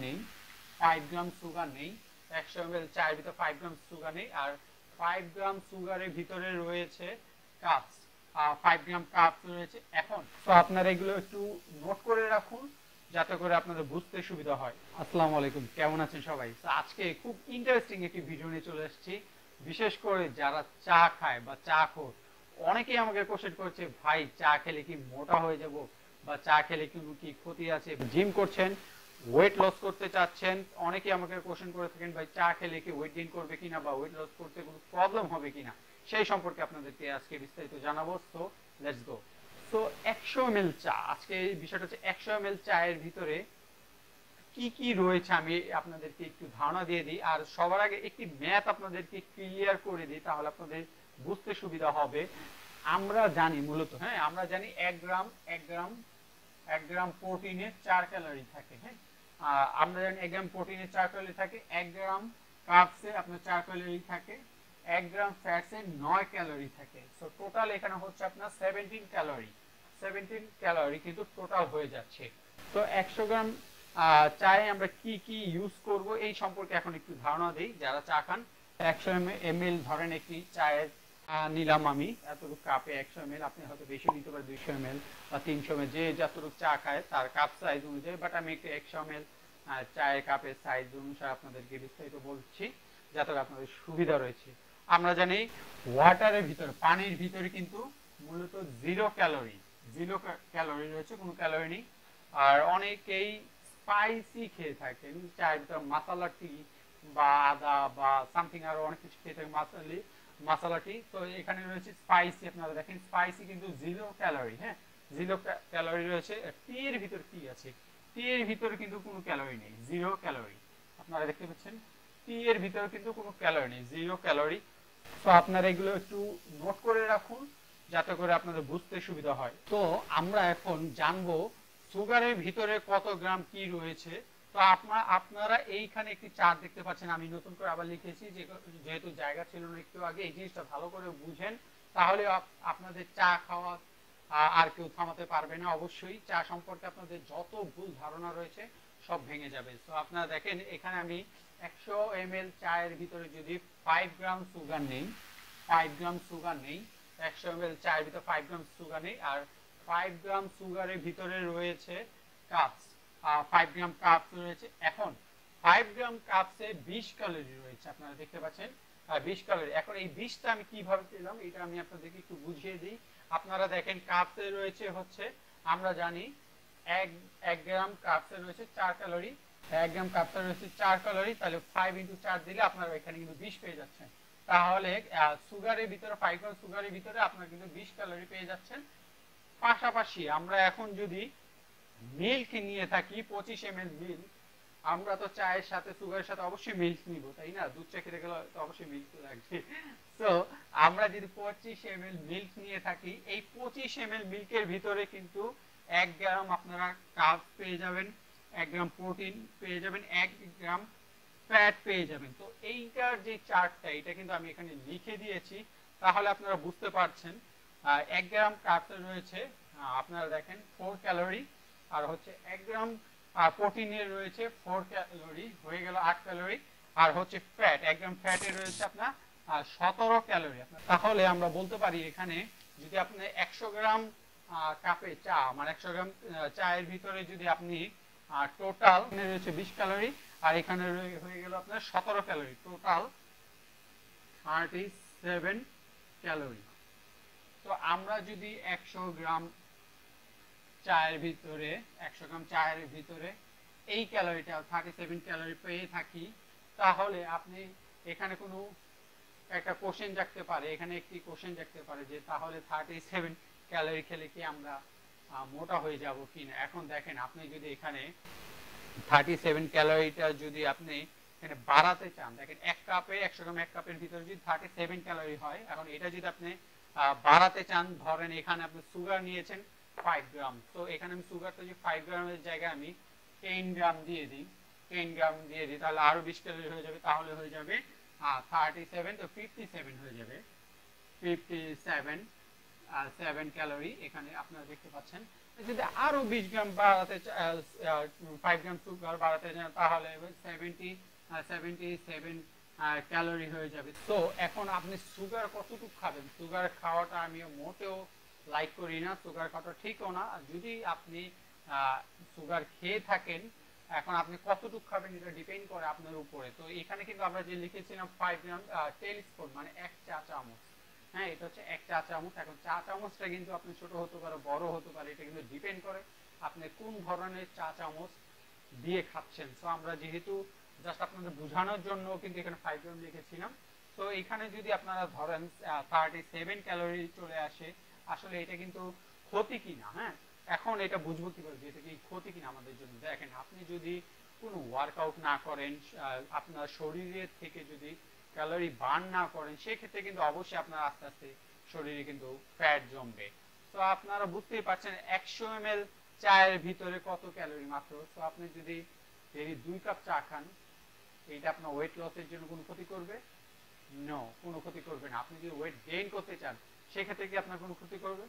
নেই, 5 গ্রাম সুগার নেই, 100 ml চায়ের ভিতরে 5 গ্রাম সুগার নেই, আর 5 গ্রাম সুগারের ভিতরে রয়েছে কাপস, 5 গ্রাম কাপস রয়েছে। এখন তো আপনারা এগুলো একটু নোট করে রাখুন যাতে করে আপনাদের বুঝতে সুবিধা হয়। আসসালামু আলাইকুম, কেমন আছেন সবাই? তো আজকে খুব ইন্টারেস্টিং একটি ভিডিও নিয়ে চলে এসেছি। বিশেষ করে যারা চা খায় বা চা খোর, অনেকেই আমাকে কোশ্চেন করছে, ভাই চা খেলে কি মোটা হয়ে যাব, বা চা খেলে কি ক্ষতি আছে? জিম করছেন, ওয়েট লস করতে চাচ্ছেন, অনেকেই আমাকে কোশ্চেন করে থাকেন, ভাই চা খেলে কি ওয়েট গেইন করবে কিনা বা ওয়েট লস করতে কোনো প্রবলেম হবে কিনা। সেই সম্পর্কে আপনাদেরকে আজকে বিস্তারিত জানাবো। So let's go. So 100 ml চা, আজকে এই বিষয়টা হচ্ছে 100 ml চায়ের ভিতরে কি কি রয়েছে আমি আপনাদেরকে একটু ধারণা দিয়ে দিই। আর সবার আগে একটি ম্যাথ আপনাদেরকে ক্লিয়ার করে দিই, তাহলে আপনাদের বুঝতে সুবিধা হবে। আমরা জানি মূলত, হ্যাঁ আমরা জানি 1 গ্রাম প্রোটিনে 4 ক্যালোরি থাকে। হ্যাঁ, আমরা জানি 1 গ্রাম প্রোটিনে 4 ক্যালোরি থাকে, 1 গ্রাম কার্বসে আপনার 4 ক্যালোরি থাকে, 1 গ্রাম ফ্যাটসে 9 ক্যালোরি থাকে। সো টোটাল এখানে হচ্ছে আপনার 17 ক্যালোরি, 17 ক্যালোরি কিন্তু টোটাল হয়ে যাচ্ছে। তো 100 গ্রাম চায়ে আমরা কি কি ইউজ করব এই সম্পর্কে এখন একটু ধারণা দিই। যারা চা খান, 100 ml ধরেন একটি চায়ের নিলাম আমি, এতটুকু কাপে 100 ml, আপনি হয়তো বেশি নিতে পারেন, 200 ml বা 300 ml, যে যতটুকু চা খায় তার কাপ সাইজ অনুযায়ী। বাট আমি একটু 100 ml চায়ের কাপের সাইজ অনুসারে আপনাদেরকে বিস্তারিত বলছি যাতে আপনাদের সুবিধা রয়েছে। আমরা জানি ওয়াটারের ভিতরে, পানির ভিতরে কিন্তু মূলত 0 ক্যালোরি, 0 ক্যালোরি রয়েছে, কোনো ক্যালোরি নেই। আর অনেকেই স্পাইসি খেয়ে থাকেন, চায়ের ভিতরে মাসালা টি বা আদা বা সামথিং আরো অনেক কিছু খেয়ে থাকেন, মাসালা টি। তো এখানে রয়েছে স্পাইসি, আপনারা দেখেন স্পাইসি কিন্তু 0 ক্যালোরি। হ্যাঁ, 0 ক্যালোরি রয়েছে। টি এর ভিতরে কি আছে? টি এর ভিতরে কিন্তু কোনো ক্যালোরি নেই, 0 ক্যালোরি। আপনারা দেখতে পাচ্ছেন টি এর ভিতরে কিন্তু কোনো ক্যালোরি নেই, 0 ক্যালোরি। তো আপনারা এগুলো একটু নোট করে রাখুন যাতে করে আপনাদের বুঝতে সুবিধা হয়। তো আমরা এখন জানবো সুগারের ভিতরে কত গ্রাম কি রয়েছে। তো আপনারা এইখানে একটি চার্ট দেখতে পাচ্ছেন, আমি নতুন করে আবার লিখেছি, যেহেতু জায়গা ছিল না একটু আগে। এই জিনিসটা ভালো করে বুঝেন, তাহলে আপনাদের চা খাওয়া আর কেউ থামাতে পারবে না। অবশ্যই চা সম্পর্কে আপনাদের যত ভুল ধারণা রয়েছে সব ভেঙে যাবে। তো আপনারা দেখেন এখানে আমি 100 ml চায়ের ভিতরে যদি 5 গ্রাম সুগার নেই, 5 গ্রাম সুগার নেই, 100 ml চায়ের ভিতরে 5 গ্রাম সুগার নেই, আর 5 গ্রাম সুগারের ভিতরে রয়েছে কাপস, 5 গ্রাম কাপস রয়েছে। এখন 5 গ্রাম কাপসে 20 ক্যালোরি রয়েছে, আপনারা দেখতে পাচ্ছেন 20 ক্যালোরি। এখন এই 20টা আমি কিভাবে পেলাম এটা আমি আপনাদেরকে একটু বুঝিয়ে দিই। আপনারা দেখেন কাপসে রয়েছে হচ্ছে, আমরা জানি 1 গ্রাম কাপসে রয়েছে 4 ক্যালোরি, 1 গ্রাম কাপসে রয়েছে 4 ক্যালোরি, তাহলে 5 ইন্টু 4 দিলে আপনারা এখানে কিন্তু 20 পেয়ে যাচ্ছেন। তাহলে সুগারের ভিতরে 5 গ্রাম সুগারের ভিতরে আপনারা কিন্তু 20 ক্যালোরি পেয়ে যাচ্ছেন। পাশাপাশি আমরা এখন যদি মিল্ক নিয়ে থাকি 25 ml মিল্ক, আমরা তো চায়ের সাথে সুগারের সাথে অবশ্যই মিল্ক নিব, তাই না? দুধ চা খেতে গেলে তো অবশ্যই মিল্ক লাগবে। তো আমরা যদি 25 ml মিল্ক নিয়ে থাকি, এই 25 ml মিল্কের ভিতরে কিন্তু 1 গ্রাম আপনারা কার্ব পেয়ে যাবেন, 1 গ্রাম প্রোটিন পেয়ে যাবেন, 1 গ্রাম ফ্যাট পেয়ে যাবেন। তো এইটার যে চার্টটা, এটা কিন্তু আমি এখানে লিখে দিয়েছি, তাহলে আপনারা বুঝতে পারছেন। 1 গ্রাম কার্বসে রয়েছে আপনারা দেখেন 4 ক্যালোরি, আর হচ্ছে 1 গ্রাম প্রোটিনের রয়েছে 4 ক্যালোরি, হয়ে গেল 8 ক্যালোরি। আর হচ্ছে ফ্যাট, 1 গ্রাম ফ্যাটের রয়েছে আপনার 17 ক্যালোরি। তাহলে আমরা বলতে পারি এখানে যদি আপনি 100 গ্রাম কাপে চা, মানে 100 গ্রাম চায়ের ভিতরে যদি আপনি টোটাল রয়েছে 20 ক্যালোরি, আর এখানে হয়ে গেল আপনার 17 ক্যালোরি, টোটাল 37 ক্যালোরি। তো আমরা যদি 100 গ্রাম চায়ের ভিতরে, 100 গ্রাম চায়ের ভিতরে এই ক্যালোরিটা 37 ক্যালোরি পেয়ে থাকি, তাহলে আপনি এখানে কোনো একটা কোশ্চেন জাগতে পারে, এখানে একটি কোশ্চেন জাগতে পারে যে তাহলে 37 ক্যালোরি খেলে কি আমরা মোটা হয়ে যাব কিনা। এখন দেখেন আপনি যদি এখানে 37 ক্যালোরিটা যদি আপনি এখানে বাড়াতে চান, দেখেন এক কাপে 100 গ্রাম, এক কাপের ভিতরে যদি 37 ক্যালোরি হয়, এখন এটা যদি আপনি বাড়াতে চান, ধরেন এখানে আপনি সুগার নিয়েছেন 5 গ্রাম, তো এখানে আমি সুগারটা যে 5 গ্রামের জায়গায় আমি 10 গ্রাম দিয়ে দিই, 10 গ্রাম দিয়ে দিই, তাহলে আরো 20 ক্যালোরি হয়ে যাবে, তাহলে হয়ে যাবে 37, তো 57 হয়ে যাবে, 57 7 ক্যালোরি এখানে আপনারা দেখতে পাচ্ছেন। যদি আরো 20 গ্রাম বাড়াতে 5 গ্রাম সুগার বাড়াতে চান তাহলে 77 ক্যালোরি হয়ে যাবে। তো এখন আপনি সুগার কতটুকু খাবেন? সুগার খাওয়াটা আমি মোটেও লাইক করি না, সুগার খাওয়াটা ঠিকও না। যদি আপনি সুগার খেয়ে থাকেন, এখন আপনি কতটুকু খাবেন এটা ডিপেন্ড করে আপনার উপরে। তো এখানে কিন্তু আমরা যে লিখেছিলাম 5 গ্রাম টেবিল স্পুন মানে 1 চা চামচ। হ্যাঁ, এটা হচ্ছে 1 চা চামচ। এখন চা চামচটা কিন্তু আপনি ছোট হতে পারে, বড় হতে পারে, এটা কিন্তু ডিপেন্ড করে আপনি কোন ধরনের চা চামচ দিয়ে খাচ্ছেন। তো আমরা যেহেতু জাস্ট আপনাদের বোঝানোর জন্য কিন্তু এখানে 5 গ্রাম লিখেছিলাম। তো এখানে যদি আপনারা ধরেন 37 ক্যালোরি চলে আসে, আসলে এটা কিন্তু ক্ষতি কিনা। হ্যাঁ, এখন এটা বুঝবো কিভাবে যে এটা কি ক্ষতি কিনা আমাদের জন্য। দেখেন, আপনি যদি কোনো ওয়ার্কআউট না করেন, আপনার শরীরের থেকে যদি ক্যালোরি বার্ন না করেন, সেক্ষেত্রে কিন্তু অবশ্যই আপনার আস্তে আস্তে শরীরে কিন্তু ফ্যাট জমবে। তো আপনারা বুঝতেই পারছেন 100 ml চায়ের ভিতরে কত ক্যালোরি মাত্র। তো আপনি যদি ডেইলি 2 কাপ চা খান, এইটা আপনার ওয়েট লসের জন্য কোনো ক্ষতি করবে? নো, কোনো ক্ষতি করবে না। আপনি যদি ওয়েট গেইন করতে চান, সেক্ষেত্রে কি আপনার কোনো ক্ষতি করবে?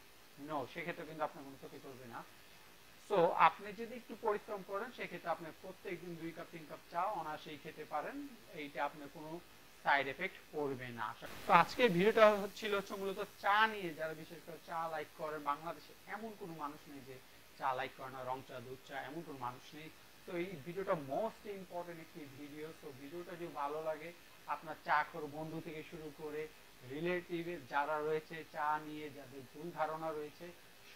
নো, সেক্ষেত্রে কিন্তু আপনার কোনো ক্ষতি করবে না। সো আপনি যদি একটু পরিশ্রম করেন, সেক্ষেত্রে আপনি প্রত্যেকদিন 2 কাপ 3 কাপ চা অনায়াসেই খেতে পারেন। এইটা আপনার কোনো সাইড এফেক্ট করবে না। তো আজকের ভিডিওটা ছিল মূলত চা নিয়ে। যারা বিশেষ করে চা লাইক করেন, বাংলাদেশে এমন কোনো মানুষ নেই যে চা লাইক করে না, রং চা, দুধ চা, এমন কোনো মানুষ নেই। তো এই ভিডিওটা মোস্ট ইম্পর্টেন্ট একটি ভিডিও। তো ভিডিওটা যদি ভালো লাগে, আপনার চা খোর বন্ধু থেকে শুরু করে রিলেটিভে যারা রয়েছে চা নিয়ে যাদের ভুল ধারণা রয়েছে,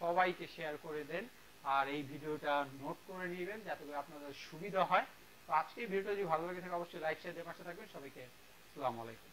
সবাইকে শেয়ার করে দেন। আর এই ভিডিওটা নোট করে নেবেন যাতে করে আপনাদের সুবিধা হয়। তো আজকে ভিডিওটা যদি ভালো লাগে থাকে, অবশ্যই লাইক শেয়ার দিয়ে পাশে থাকবেন। সবাইকে আসসালামু আলাইকুম।